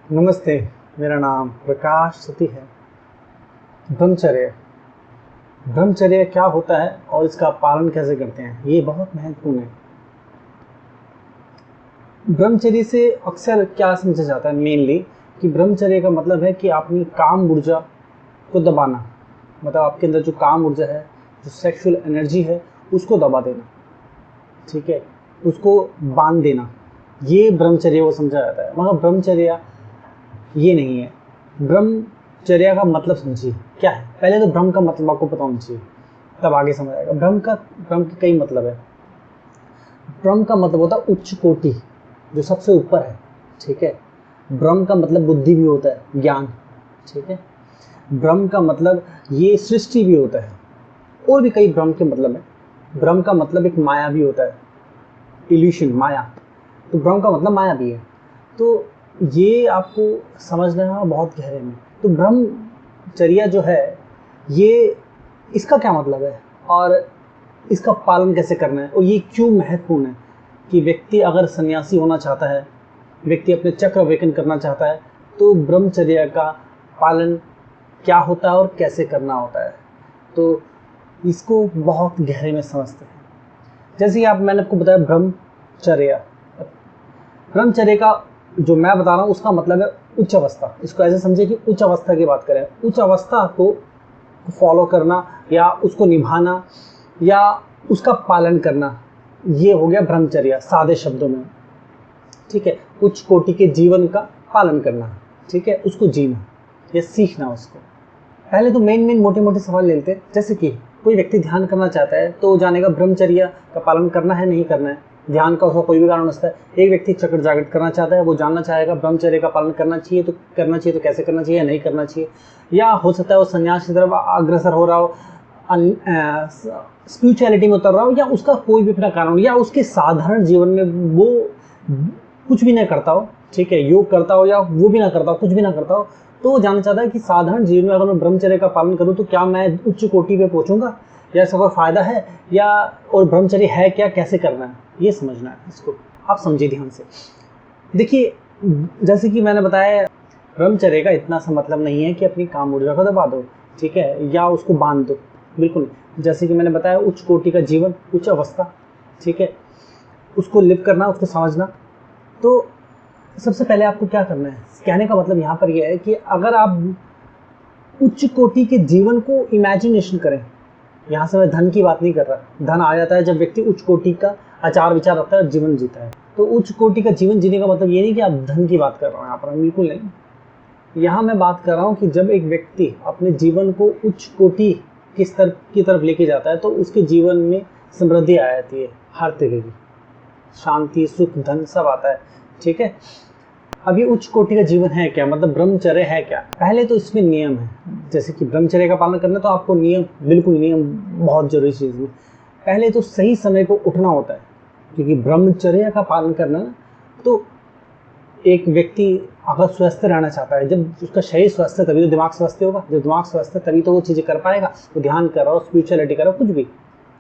नमस्ते। मेरा नाम प्रकाश सती है। ब्रह्मचर्य ब्रह्मचर्य क्या होता है और इसका पालन कैसे करते हैं, ये बहुत महत्वपूर्ण है। ब्रह्मचर्य से अक्सर क्या समझा जाता है मेनली कि ब्रह्मचर्य का मतलब है कि अपनी काम ऊर्जा को दबाना, मतलब आपके अंदर जो काम ऊर्जा है, जो सेक्सुअल एनर्जी है, उसको दबा देना, ठीक है, उसको बांध देना। ये ब्रह्मचर्य को समझा जाता है। मगर ब्रह्मचर्य ये नहीं है। ब्रह्मचर्या का मतलब समझिए क्या है। पहले तो ब्रह्म का मतलब आपको पता होना चाहिए, तब आगे समझ आएगा। ब्रह्म के कई मतलब है। ब्रह्म का मतलब होता है उच्च कोटि, जो सबसे ऊपर है, ठीक है। ब्रह्म का मतलब बुद्धि भी होता है, ज्ञान, ठीक है। ब्रह्म का मतलब ये सृष्टि भी होता है। और भी कई ब्रह्म के मतलब है। ब्रह्म का मतलब एक माया भी होता है, इल्यूशन, माया। तो ब्रह्म का मतलब माया भी है। तो ये आपको समझना है बहुत गहरे में। तो ब्रह्मचर्या जो है, ये इसका क्या मतलब है और इसका पालन कैसे करना है और ये क्यों महत्वपूर्ण है कि व्यक्ति अगर सन्यासी होना चाहता है, व्यक्ति अपने चक्र अवेकन करना चाहता है, तो ब्रह्मचर्या का पालन क्या होता है और कैसे करना होता है। तो इसको बहुत गहरे में समझते हैं। जैसे कि मैंने आपको बताया ब्रह्मचर्या का जो मैं बता रहा हूँ उसका मतलब है उच्च अवस्था। इसको ऐसे समझे कि उच्च अवस्था की बात करें, उच्च अवस्था को फॉलो करना या उसको निभाना या उसका पालन करना, ये हो गया ब्रह्मचर्या सादे शब्दों में, ठीक है। उच्च कोटि के जीवन का पालन करना, ठीक है, उसको जीना या सीखना उसको। पहले तो मेन मोटे मोटे सवाल लेते हैं। जैसे कि कोई व्यक्ति ध्यान करना चाहता है तो जानेगा ब्रह्मचर्या का पालन करना है नहीं करना है। ध्यान का उसका कोई भी कारण होता है। एक व्यक्ति चक्र जागृत करना चाहता है, वो जानना चाहेगा ब्रह्मचर्य का पालन करना चाहिए तो कैसे करना चाहिए या नहीं करना चाहिए। या हो सकता है वो संन्यास की तरफ अग्रसर हो रहा हो, स्पिरिचुअलिटी में उतर रहा हो, या उसका कोई भी अपना कारण हो, या उसके साधारण जीवन में वो कुछ भी नहीं करता हो, ठीक है, योग करता हो या वो भी ना करता हो, कुछ भी ना करता हो, तो वो जानना चाहता है कि साधारण जीवन में अगर मैं ब्रह्मचर्य का पालन करूं तो क्या मैं उच्च कोटि पे पहुंचूंगा या इसका कोई फायदा है, या और ब्रह्मचर्य है क्या, कैसे करना है, ये समझना है। इसको आप समझिए ध्यान से। देखिए, जैसे कि मैंने बताया, ब्रह्मचर्य का इतना सा मतलब नहीं है कि अपनी काम ऊर्जा को दबा दो, ठीक है, या उसको बांध दो, बिल्कुल। जैसे कि मैंने बताया, उच्च कोटि का जीवन, उच्च अवस्था, ठीक है, उसको लिव करना, उसको समझना। तो सबसे पहले आपको क्या करना है, कहने का मतलब यहाँ पर यह है कि अगर आप उच्च कोटि के जीवन को इमेजिनेशन करें, यहाँ से मैं धन की बात नहीं कर रहा। धन आ जाता है जब व्यक्ति उच्च कोटि का आचार विचार रखता है और जीवन जीता है। तो उच्च कोटि का जीवन जीने का मतलब ये नहीं कि आप धन की बात कर रहा हूँ यहाँ पर, बिल्कुल नहीं। यहाँ मैं बात कर रहा हूँ कि जब एक व्यक्ति अपने जीवन को उच्च कोटि के स्तर की तरफ लेके जाता है तो उसके जीवन में समृद्धि आ जाती है, हर तरह की शांति, सुख, धन सब आता है, ठीक है। अब ये उच्च कोटि का जीवन है क्या, मतलब ब्रह्मचर्य है क्या। पहले तो इसमें नियम है। जैसे कि ब्रह्मचर्य का पालन करना तो आपको नियम, बिल्कुल नियम बहुत जरूरी चीज़ है। पहले तो सही समय को उठना होता है, क्योंकि ब्रह्मचर्य का पालन करना तो एक व्यक्ति अगर स्वस्थ रहना चाहता है, जब उसका शरीर स्वस्थ है तभी तो दिमाग स्वस्थ होगा, जब दिमाग स्वस्थ है तभी तो वो चीज़ें कर पाएगा। तो ध्यान करो, स्पिरिचुअलिटी करो, कुछ भी,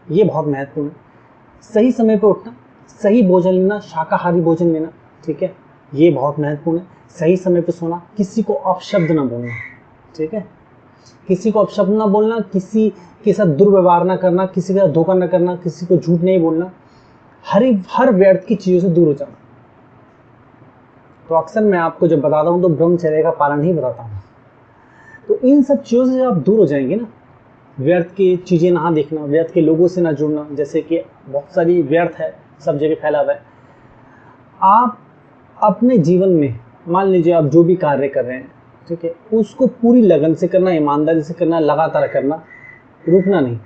ये बहुत महत्वपूर्ण है। सही समय पर उठना, सही भोजन लेना, शाकाहारी भोजन लेना, ठीक है, ये बहुत महत्वपूर्ण है। सही समय पे सोना, किसी को अपशब्द ना बोलना, ठीक है, किसी को अपशब्द ना बोलना, किसी के साथ दुर्व्यवहार ना करना, किसी के साथ धोखा ना करना, किसी को झूठ नहीं बोलना, हर व्यर्थ की चीज़ों से दूर हो जाना। तो अक्सर मैं आपको जब बताता हूँ तो ब्रह्मचर्य का पालन ही बताता हूँ। तो इन सब चीज़ों से जब आप दूर हो जाएंगे ना, व्यर्थ की चीज़ें ना देखना, व्यर्थ के लोगों से ना जुड़ना, जैसे कि बहुत सारी व्यर्थ है सब जगह फैला हुआ है। आप अपने जीवन में मान लीजिए आप जो भी कार्य कर रहे हैं, ठीक है, उसको पूरी लगन से करना, ईमानदारी से करना, लगातार करना, रुकना नहीं,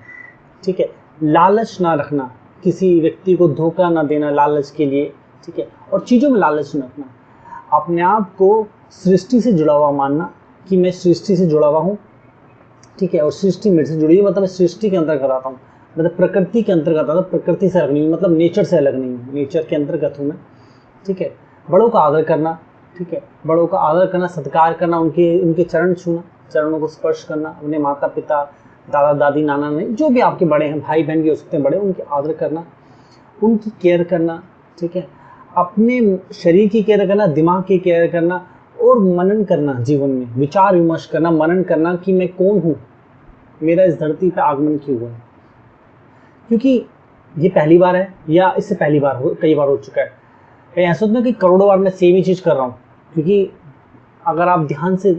ठीक है। लालच ना रखना, किसी व्यक्ति को धोखा ना देना लालच के लिए, ठीक है, और चीज़ों में लालच न रखना। अपने आप को सृष्टि से जुड़ा हुआ मानना कि मैं सृष्टि से जुड़ा हुआ हूँ, ठीक है, और सृष्टि मेरे से जुड़ी हुई, मतलब मैं सृष्टि के अंतर्गत आता हूँ, मतलब प्रकृति के अंतर्गत आता हूँ, प्रकृति से अलग नहीं हूँ, मतलब नेचर से अलग नहीं हूँ, नेचर के अंतर्गत हूँ मैं, ठीक है। बड़ों का आदर करना, ठीक है, बड़ों का आदर करना, सत्कार करना, उनके चरण छूना, चरणों को स्पर्श करना, अपने माता पिता, दादा दादी, नाना नानी, जो भी आपके बड़े हैं, भाई बहन भी हो सकते हैं बड़े, उनके आदर करना, उनकी केयर करना, ठीक है। अपने शरीर की केयर करना, दिमाग की केयर करना, और मनन करना, जीवन में विचार विमर्श करना, मनन करना कि मैं कौन हूँ, मेरा इस धरती पे आगमन क्यों हुआ है। क्योंकि ये पहली बार है या इससे पहली बार कई बार हो चुका है। कहीं ऐसा होता है कि करोड़ों बार मैं सेम ही चीज़ कर रहा हूँ। क्योंकि अगर आप ध्यान से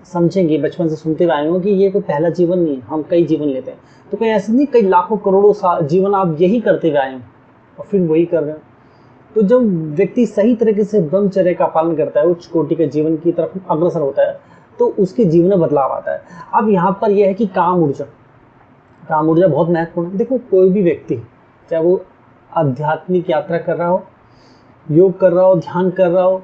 समझेंगे, बचपन से सुनते हुए आए हो कि ये कोई पहला जीवन नहीं है, हम कई जीवन लेते हैं। तो कहीं ऐसा नहीं, कई लाखों करोड़ों जीवन आप यही करते हुए आए हो और फिर वही कर रहे हो। तो जब व्यक्ति सही तरीके से ब्रह्मचर्य का पालन करता है, उच्च कोटि के जीवन की तरफ अग्रसर होता है, तो उसके जीवन में बदलाव आता है। अब यहाँ पर यह है कि काम ऊर्जा बहुत महत्वपूर्ण है। देखो, कोई भी व्यक्ति, चाहे वो आध्यात्मिक यात्रा कर रहा हो, योग कर रहा हो, ध्यान कर रहा हो,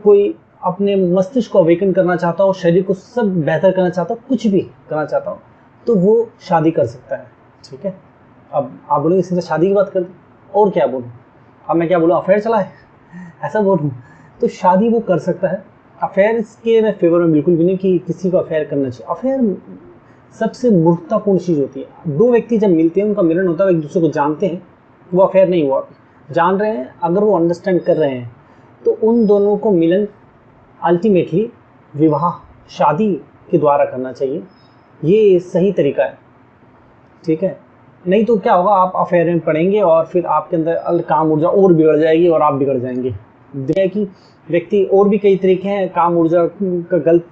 कोई अपने मस्तिष्क को अवेकन करना चाहता हो, शरीर को सब बेहतर करना चाहता हो, कुछ भी करना चाहता हो, तो वो शादी कर सकता है। ठीक है, अब आप बोलोगे सीधा शादी की बात कर दी, और क्या बोलूँ, अब मैं क्या बोलूँ, अफेयर चला है, ऐसा बोलूँ? तो शादी वो कर सकता है। अफेयर के मैं फेवर में बिल्कुल भी नहीं कि किसी को अफेयर करना चाहिए। अफेयर सबसे मूर्खतापूर्ण चीज़ होती है। दो व्यक्ति जब मिलते हैं, उनका मिलन होता है, एक दूसरे को जानते हैं, वो अफेयर नहीं हुआ, जान रहे हैं, अगर वो अंडरस्टैंड कर रहे हैं, तो उन दोनों को मिलन अल्टीमेटली विवाह, शादी के द्वारा करना चाहिए। ये सही तरीका है। ठीक है, नहीं तो क्या होगा, आप अफेयर में पड़ेंगे और फिर आपके अंदर काम ऊर्जा और बिगड़ जाएगी और आप बिगड़ जाएंगे। देखिए कि व्यक्ति, और भी कई तरीके हैं काम ऊर्जा का गलत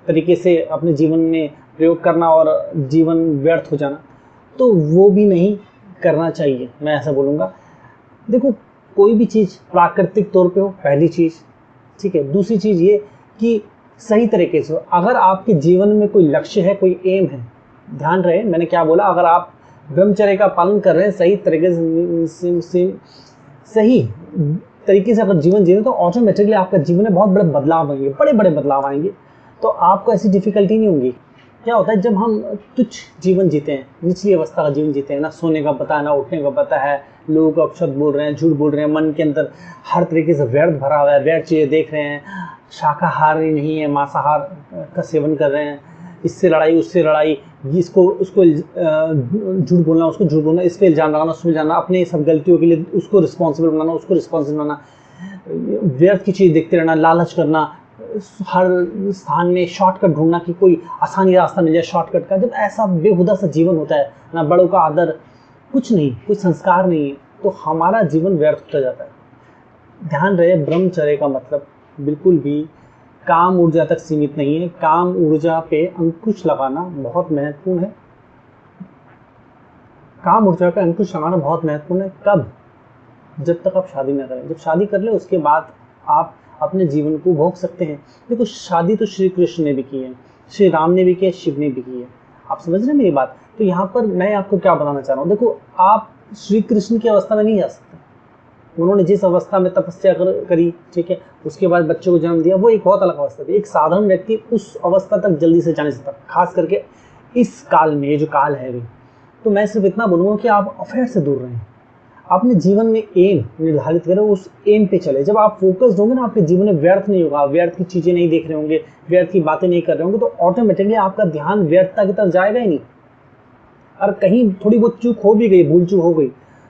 तरीके से अपने जीवन में प्रयोग करना और जीवन व्यर्थ हो जाना, तो वो भी नहीं करना चाहिए, मैं ऐसा बोलूँगा। देखो, कोई भी चीज़ प्राकृतिक तौर पे हो, पहली चीज़। ठीक है, दूसरी चीज़ ये कि सही तरीके से हो। अगर आपके जीवन में कोई लक्ष्य है, कोई एम है, ध्यान रहे मैंने क्या बोला, अगर आप ब्रह्मचर्य का पालन कर रहे हैं, सही तरीके से अगर जीवन जी रहे हैं, तो ऑटोमेटिकली आपका जीवन में बहुत बड़े बदलाव आएंगे, बड़े बड़े बदलाव आएंगे। तो आपको ऐसी डिफिकल्टी नहीं होगी। क्या होता है, जब हम तुच्छ जीवन जीते हैं, निचली अवस्था का जीवन जीते हैं, ना सोने का पता है, ना उठने का पता है, लोगों को अपशब्द बोल रहे हैं, झूठ बोल रहे हैं, मन के अंदर हर तरीके से व्यर्थ भरा हुआ है, व्यर्थ चीज़ें देख रहे हैं, शाकाहारी नहीं है, मांसाहार का सेवन कर रहे हैं, इससे लड़ाई, उससे लड़ाई, उसको झूठ बोलना, उसको झूठ बोलना, इस पर इल्जाम लगाना, उसमें जाना, अपने सब गलतियों के लिए उसको रिस्पॉन्सिबल बनाना, उसको रिस्पॉन्सिबल बनाना, व्यर्थ की चीज़ देखते रहना, लालच करना, हर स्थान में शॉर्टकट ढूंढना कि कोई आसानी रास्ता मिल जाए शॉर्टकट का। जब ऐसा बेहुदा सा जीवन होता है ना, बड़ों का आदर, कुछ नहीं, कुछ संस्कार नहीं है, तो हमारा जीवन व्यर्थ होता जाता है। ध्यान रहे, ब्रह्मचर्य का मतलब बिल्कुल भी काम ऊर्जा तक सीमित नहीं है। काम ऊर्जा पे अंकुश लगाना बहुत महत्वपूर्ण है। काम ऊर्जा पे अंकुश लगाना बहुत महत्वपूर्ण है। कब? जब तक आप शादी न करें। जब शादी कर ले, उसके बाद आप अपने जीवन को भोग सकते हैं। देखो, शादी तो श्री कृष्ण ने भी की है, श्री राम ने भी की है, शिव ने भी की है। आप समझ रहे हैं मेरी बात? तो यहाँ पर मैं आपको क्या बताना चाह रहा हूँ, देखो, आप श्री कृष्ण की अवस्था में नहीं जा सकते। उन्होंने जिस अवस्था में तपस्या करी, ठीक है, उसके बाद बच्चों को जन्म दिया, वो एक बहुत अलग अवस्था थी। एक साधारण व्यक्ति उस अवस्था तक जल्दी से जा नहीं सकता, खास करके इस काल में, ये जो काल है अभी। तो मैं सिर्फ इतना बोलूँगा कि आप अफेयर से दूर रहें, अपने जीवन में एम निर्धारित करें, उस एम पे चले। जब आप फोकस्ड होंगे ना, आपके जीवन में व्यर्थ नहीं होगा, व्यर्थ की चीज़ें नहीं देख रहे होंगे, व्यर्थ की बातें नहीं कर रहे होंगे, तो ऑटोमेटिकली आपका ध्यान व्यर्थता की तरफ जाएगा ही नहीं। और कहीं थोड़ी बहुत चूक हो भी गई, भूल चूक हो गई,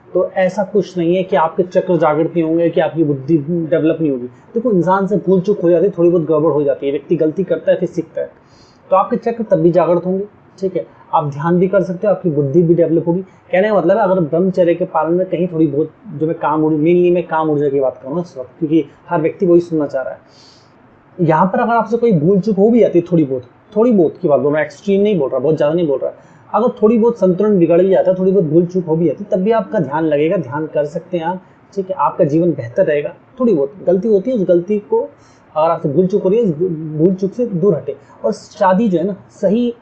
तो ऐसा कुछ नहीं है कि आपके चक्र जागृत नहीं होंगे, कि आपकी बुद्धि डेवलप नहीं होगी। देखो, इंसान से भूल चूक हो जाती है, थोड़ी बहुत गड़बड़ हो जाती है, व्यक्ति गलती करता है फिर सीखता है, तो आपके चक्र तब भी जागृत होंगे। ठीक है, आप ध्यान भी कर सकते हो, आपकी बुद्धि भी डेवलप होगी। कहने का मतलब है, अगर ब्रह्मचर्य के पालन में कहीं थोड़ी बहुत, जो मैं काम ऊर्जा, मेनली मैं काम ऊर्जा की बात करूँ इस वक्त, क्योंकि हर व्यक्ति वही सुनना चाह रहा है। यहाँ पर अगर आपसे कोई भूल चूक हो भी जाती है, थोड़ी बहुत की बात बोल रहा, एक्सट्रीम नहीं बोल रहा, बहुत ज़्यादा नहीं बोल रहा, अगर थोड़ी बहुत संतुलन बिगड़ भी जाता है, थोड़ी बहुत भूल चूक हो भी जाती है, तब भी आपका ध्यान लगेगा, ध्यान कर सकते हैं आप। ठीक है, आपका जीवन बेहतर रहेगा। थोड़ी बहुत गलती होती है, उस गलती को, अगर आपसे भूल चूक हो रही है, भूल चूक से दूर हटे। और शादी जो है ना, सही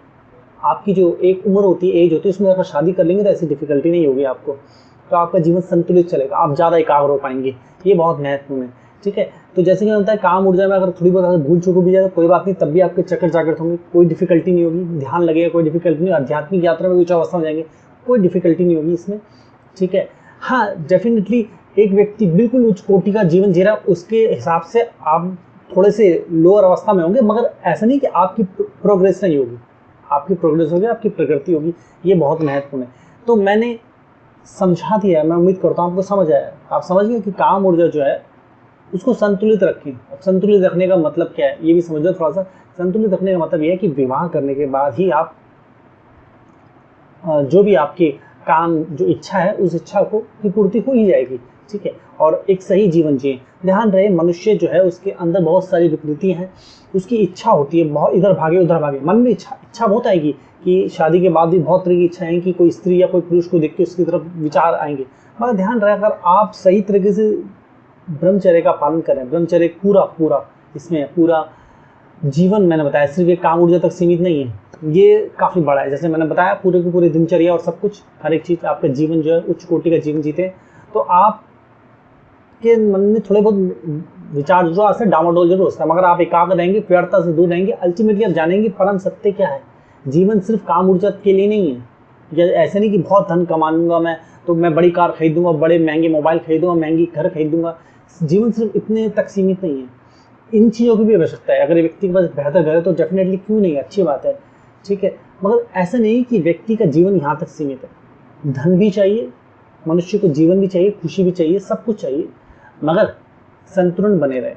आपकी जो एक उम्र होती है, एज होती है, उसमें अगर शादी कर लेंगे तो ऐसी डिफिकल्टी नहीं होगी आपको, तो आपका जीवन संतुलित चलेगा, आप ज़्यादा एकाग्र हो पाएंगे। ये बहुत महत्वपूर्ण है। ठीक है, तो जैसे कि होता है, काम ऊर्जा में अगर थोड़ी बहुत भूल चूक भी जाए, कोई बात नहीं, तब भी आपके चक्कर जागृत होंगे, कोई डिफिकल्टी नहीं होगी, ध्यान लगेगा, कोई डिफिकल्टी नहीं। आध्यात्मिक यात्रा में कुछ अवस्था में जाएंगे, कोई डिफिकल्टी नहीं होगी इसमें। ठीक है, हाँ, डेफिनेटली एक व्यक्ति बिल्कुल उच्च कोटि का जीवन जी रहा है, उसके हिसाब से आप थोड़े से लोअर अवस्था में होंगे, मगर ऐसा नहीं कि आपकी प्रोग्रेस नहीं होगी, आपकी प्रोग्रेस होगी, आपकी प्रगति होगी। ये बहुत महत्वपूर्ण है। तो मैंने समझा दिया, मैं उम्मीद करता हूँ आपको समझ आया। आप समझ गए कि काम ऊर्जा जो है उसको संतुलित रखें। अब संतुलित रखने का मतलब क्या है, ये भी समझ लो थोड़ा सा। संतुलित रखने का मतलब ये है कि विवाह करने के बाद ही आप जो भी आपके काम, जो इच्छा है, उस इच्छा को की पूर्ति हो ही जाएगी, ठीक है। और एक सही जीवन जिए। ध्यान रहे, मनुष्य जो है उसके अंदर बहुत सारी विकृतियां हैं, उसकी इच्छा होती है बहुत, इधर भागे उधर भागे, मन में इच्छा बहुत आएगी कि शादी के बाद भी बहुत तरह की इच्छाएं हैं कि कोई स्त्री या कोई पुरुष को देख के उसकी तरफ विचार आएंगे। मगर ध्यान रहे, अगर आप सही तरीके से ब्रह्मचर्य का पालन करें, ब्रह्मचर्य पूरा इसमें पूरा जीवन, मैंने बताया सिर्फ ये काम ऊर्जा तक सीमित नहीं है, ये काफ़ी बड़ा है। जैसे मैंने बताया पूरे की पूरी दिनचर्या और सब कुछ, हर एक चीज़, आपका जीवन जो है उच्च कोटि का जीवन जीते हैं, तो आपके मन में थोड़े बहुत विचार जो है डामाडोल जरूर होता है, मगर आप एकाग्र रहेंगे, व्यर्थता से दूर रहेंगे, अल्टीमेटली आप जानेंगे परम सत्य क्या है। जीवन सिर्फ काम ऊर्जा के लिए नहीं है। या ऐसे नहीं कि बहुत धन कमा लूंगा मैं तो मैं बड़ी कार खरीदूंगा, बड़े महंगे मोबाइल खरीदूंगा, महंगी घर खरीदूंगा। जीवन सिर्फ इतने तक सीमित नहीं है, इन चीज़ों की भी आवश्यकता है। अगर व्यक्ति के पास बेहतर घर है तो डेफिनेटली क्यों नहीं, अच्छी बात है, ठीक है। मगर ऐसा नहीं कि व्यक्ति का जीवन यहाँ तक सीमित है। धन भी चाहिए, मनुष्य को जीवन भी चाहिए, खुशी भी चाहिए, सब कुछ चाहिए, मगर संतुलन बने रहे।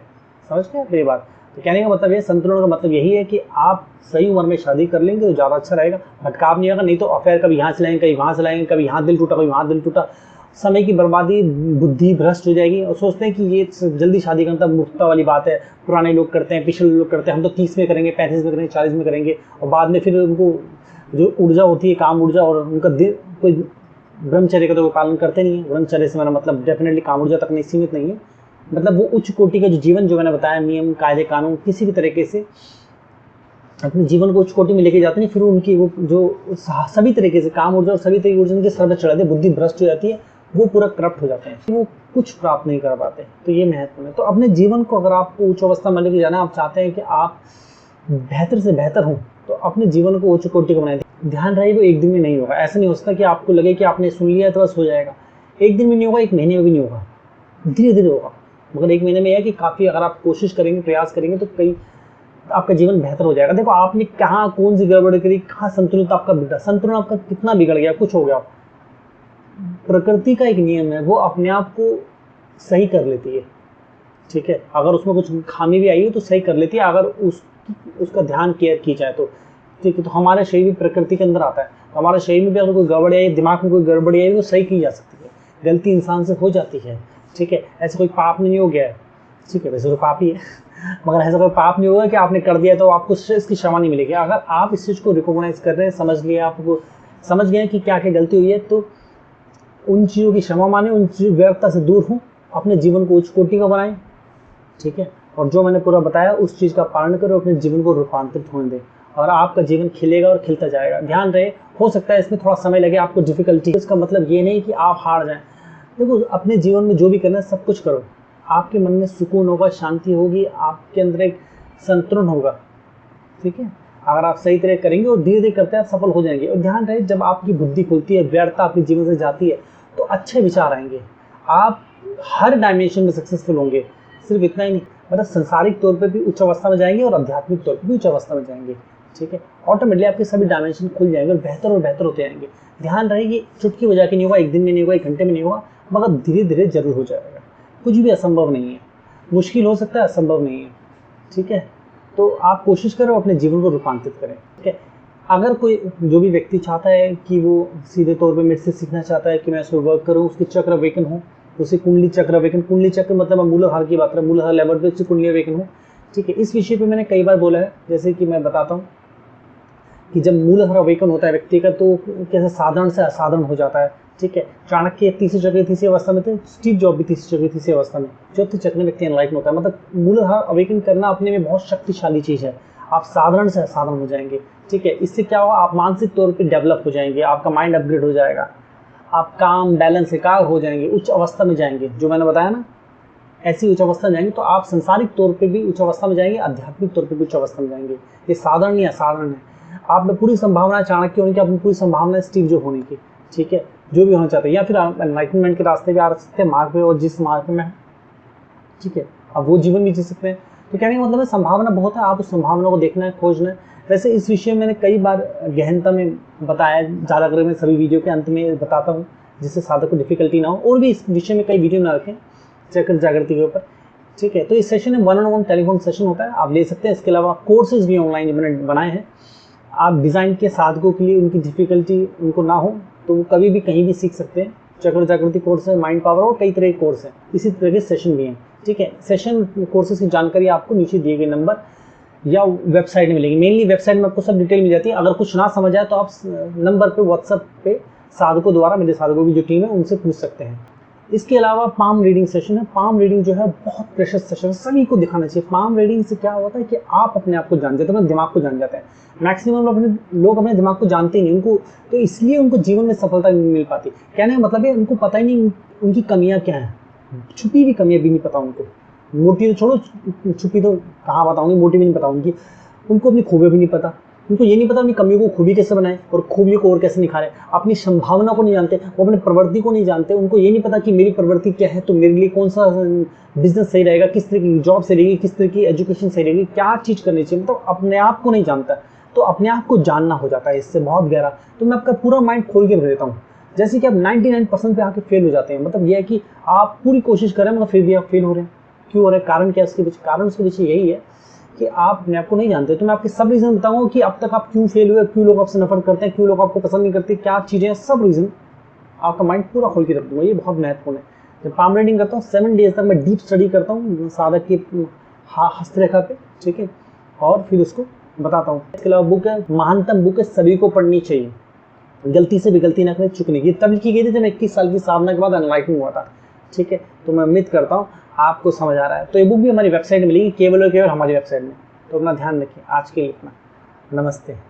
समझ गए मेरी बात? तो कहने का मतलब ये, संतुलन का मतलब यही है कि आप सही उम्र में शादी कर लेंगे तो ज़्यादा अच्छा रहेगा, भटकाव नहीं होगा। नहीं तो अफेयर कभी यहाँ चलाएंगे, कभी वहाँ चलाएंगे, कभी यहाँ दिल टूटा, कभी वहाँ दिल टूटा, समय की बर्बादी, बुद्धि भ्रष्ट हो जाएगी। और सोचते हैं कि ये जल्दी शादी करना मूर्खता वाली बात है, पुराने लोग करते हैं, पिछले लोग करते हैं, हम तो 30 में करेंगे, 35 में करेंगे, 40 में करेंगे, और बाद में फिर उनको जो ऊर्जा होती है, काम ऊर्जा, और उनका कोई ब्रह्मचर्य का तो वो पालन करते नहीं है। ब्रह्मचर्य से मेरा मतलब डेफिनेटली काम ऊर्जा तक नहीं सीमित नहीं है, मतलब वो उच्च कोटि का जो जीवन, जो मैंने बताया, नियम कायदे कानून किसी भी तरीके से अपने जीवन को उच्च कोटि में लेके जाते हैं, फिर उनकी वो जो सभी तरीके से काम ऊर्जा और सभी तरीके ऊर्जा उनके सर पर चढ़ाते, बुद्धि भ्रष्ट हो जाती है, वो पूरा करप्ट हो जाते हैं, वो कुछ प्राप्त नहीं कर पाते। तो ये महत्वपूर्ण है। तो अपने जीवन को अगर आपको उच्च अवस्था में लेके जाना, आप चाहते हैं कि आप बेहतर से बेहतर हों, तो अपने जीवन को उच्च कोटि का बनाए। ध्यान रहे, वो एक दिन में नहीं होगा। ऐसा नहीं हो सकता कि आपको लगे कि आपने सुन लिया तो बस हो जाएगा। एक दिन में नहीं होगा, एक महीने में भी नहीं होगा, धीरे धीरे होगा। मगर एक महीने में यह है कि काफ़ी अगर आप कोशिश करेंगे, प्रयास करेंगे, तो कई आपका जीवन बेहतर हो जाएगा। देखो आपने कहाँ कौन सी गड़बड़ करी, कहाँ संतुलित आपका बिगड़ा, संतुलन आपका कितना बिगड़ गया, कुछ हो गया। प्रकृति का एक नियम है, वो अपने आप को सही कर लेती है, ठीक है। अगर उसमें कुछ खामी भी आई है तो सही कर लेती है, अगर उसका ध्यान केयर की जाए तो, ठीक है। तो हमारा शरीर भी प्रकृति के अंदर आता है, तो हमारे शरीर में भी अगर कोई गड़बड़ी आई, दिमाग में कोई गड़बड़ी आई, वो सही की जा सकती है। गलती इंसान से हो जाती है, ठीक है। ऐसा कोई पाप नहीं हो गया है, ठीक है, वैसे तो पाप ही है, मगर ऐसा कोई पाप नहीं होगा कि आपने कर दिया तो आपको इसकी क्षमा नहीं मिलेगी। अगर आप इस चीज़ को रिकॉग्नाइज कर रहे हैं, समझ लिया, आपको समझ गए कि क्या क्या गलती हुई है, तो उन चीज़ों की क्षमा माने, उन व्यर्थता से दूर हों, अपने जीवन को उच्च कोटि का बनाएं, ठीक है। और जो मैंने पूरा बताया उस चीज़ का पालन करें, अपने जीवन को रूपांतरित होने दें, और आपका जीवन खिलेगा और खिलता जाएगा। ध्यान रहे, हो सकता है इसमें थोड़ा समय लगे, आपको डिफिकल्टी, इसका मतलब ये नहीं कि आप हार जाएं। देखो अपने जीवन में जो भी करना है सब कुछ करो, आपके मन में सुकून होगा, शांति होगी, आपके अंदर एक संतुलन होगा, ठीक है। अगर आप सही तरह करेंगे और धीरे धीरे करते हैं, आप सफल हो जाएंगे। और ध्यान रहे, जब आपकी बुद्धि खुलती है, व्यर्थता आपके जीवन से जाती है, तो अच्छे विचार आएंगे, आप हर डायमेंशन में सक्सेसफुल होंगे। सिर्फ इतना ही नहीं, मतलब संसारिक तौर पे भी उच्च अवस्था में जाएंगे और आध्यात्मिक तौर पे भी उच्च अवस्था में जाएंगे, ठीक है। ऑटोमेटिकली आपके सभी डायमेंशन खुल जाएंगे और बेहतर होते जाएंगे। ध्यान रहे, ये चुटकी बजा के नहीं होगा, एक दिन में नहीं होगा, एक घंटे में नहीं होगा, मगर धीरे धीरे जरूर हो जाएगा। कुछ भी असंभव नहीं है, मुश्किल हो सकता है, असंभव नहीं है, ठीक है। तो आप कोशिश करो, अपने जीवन को रूपांतरित करें, ठीक है। अगर कोई जो भी व्यक्ति चाहता है कि वो सीधे तौर पे मेरे से सीखना चाहता है कि मैं उसको वर्क करूँ, उसकी चक्र अवेकन हो, उसे कुंडली चक्र अवेकन, कुंडली चक्र मतलब मूलाधार की बात है, मूलाधार लेवल पे उससे कुंडली अवेकन हो, ठीक है। इस विषय पे मैंने कई बार बोला है, जैसे कि मैं बताता हूँ कि जब मूलाधार अवेकन होता है व्यक्ति का, तो कैसे साधारण से असाधारण हो जाता है, ठीक है। चाणक्य तीसरे चक्र तीसरी अवस्था में थे, स्टीव जॉब भी तीसरे चक्र तीसरी अवस्था में, चौथे चक्र में व्यक्ति एनलाइटन होता है। मतलब मूलाधार अवेकन करना अपने में बहुत शक्तिशाली चीज़ है। आप साधारण से असाधारण हो जाएंगे, ठीक है। इससे क्या होगा, आप मानसिक तौर पे डेवलप हो जाएंगे, आपका माइंड अपग्रेड हो जाएगा, आप काम बैलेंस एकाग्र हो जाएंगे, उच्च अवस्था में जाएंगे। जो मैंने बताया ना, ऐसी उच्च अवस्था में जाएंगे तो आप संसारिक तौर पे भी उच्च अवस्था में जाएंगे, आध्यात्मिक तौर पे भी उच्च अवस्था में जाएंगे। ये साधारण नहीं असाधारण है। आप में पूरी संभावना चाणक्य होने की, अपनी पूरी संभावना स्टीव जॉब होने की, ठीक है। जो भी होना चाहते हैं, या फिर एनलाइटनमेंट के रास्ते भी आ सकते हैं, मार्ग पे, और जिस मार्ग में, ठीक है, अब वो जीवन भी जी सकते हैं। तो कहने का मतलब है संभावना बहुत है, आप उस संभावना को देखना है, खोजना है। वैसे इस विषय में मैंने कई बार गहनता में बताया, ज़्यादातर मैं सभी वीडियो के अंत में बताता हूँ, जिससे साधक को डिफिकल्टी ना हो। और भी इस विषय में कई वीडियो बना रखे हैं चक्र जागृति के ऊपर, ठीक है। तो इस सेशन में 1-on-1 टेलीफोन सेशन होता है, आप ले सकते हैं। इसके अलावा कोर्सेज भी ऑनलाइन मैंने बनाए हैं। आप डिज़ाइन के साधकों के लिए उनकी डिफ़िकल्टी उनको ना हो तो वो कभी भी कहीं भी सीख सकते हैं। चक्र जागृति कोर्स है, माइंड पावर और कई तरह के कोर्स हैं, इसी तरह के सेशन भी हैं। ठीक है, सेशन कोर्सेज की जानकारी आपको नीचे दिए गए नंबर या वेबसाइट में मिलेगी। मेनली वेबसाइट में आपको सब डिटेल मिल जाती है। अगर कुछ ना समझ आए तो आप नंबर पे व्हाट्सएप पे साधकों द्वारा, मेरे साधकों की जो टीम है उनसे पूछ सकते हैं। इसके अलावा पाम रीडिंग सेशन है। पाम रीडिंग जो है बहुत प्रेशियस सेशन है, सभी को दिखाना चाहिए। पाम रीडिंग से क्या होता है कि आप अपने आप को जान जाते हैं, अपने दिमाग को जान जाते हैं। मैक्सिमम लोग अपने दिमाग को जानते ही नहीं, उनको तो इसलिए उनको जीवन में सफलता नहीं मिल पाती। कहने का मतलब है उनको पता ही नहीं उनकी कमियां क्या हैं, छुपी हुई कमियां भी नहीं पता उनको। मोटी तो छोड़ो, छुपी तो कहाँ बताऊंगी, मोटी भी नहीं पता उनको अपनी खूबियां भी नहीं पता। उनको ये नहीं पता अपनी कमियों को खूबी कैसे बनाए और खूबियों को और कैसे निखारे। अपनी संभावना को नहीं जानते, वो अपनी प्रवृत्ति को नहीं जानते। उनको ये नहीं पता कि मेरी प्रवृत्ति क्या है, तो मेरे लिए कौन सा बिजनेस सही रहेगा, किस तरह की जॉब सही रहेगी, किस तरह की एजुकेशन सही रहेगी, क्या चीज़ करनी चाहिए। मतलब अपने आप को नहीं जानता, तो अपने आप को जानना हो जाता है इससे बहुत गहरा। तो मैं आपका पूरा माइंड खोल के देता हूँ। जैसे कि आप 99% पे आके फेल हो जाते हैं, मतलब यह है कि आप पूरी कोशिश करें मगर फिर भी आप फेल हो रहे हैं। क्यों हो रहा है, कारण क्या है इसके पीछे? कारण उसके पीछे यही है कि आप अपने आप को नहीं जानते। तो मैं आपके सब रीज़न बताऊंगा कि अब तक आप क्यों फेल हुए, क्यों लोग आपसे नफरत करते हैं, क्यों लोग आपको पसंद नहीं करते, क्या चीज़ें हैं, सब रीज़न आपका माइंड पूरा खोल के रख दूंगा। ये बहुत महत्वपूर्ण है। जब पाम रीडिंग करता हूँ 7 डेज तक मैं डीप स्टडी करता हूँ साधक की हस्तरेखा पे, ठीक है, और फिर उसको बताता हूँ। इसके अलावा बुक है, महानतम बुक है, सभी को पढ़नी चाहिए, गलती से भी गलती ना करें, चुकने की। तब लिखी गई थी जब 21 साल की साधना के बाद एनलाइटनिंग हुआ था। ठीक है, तो मैं उम्मीद करता हूँ आपको समझ आ रहा है। तो ये बुक भी हमारी वेबसाइट में मिलेगी, केवल और केवल हमारी वेबसाइट में। तो अपना ध्यान रखिए। आज के लिए इतना, नमस्ते।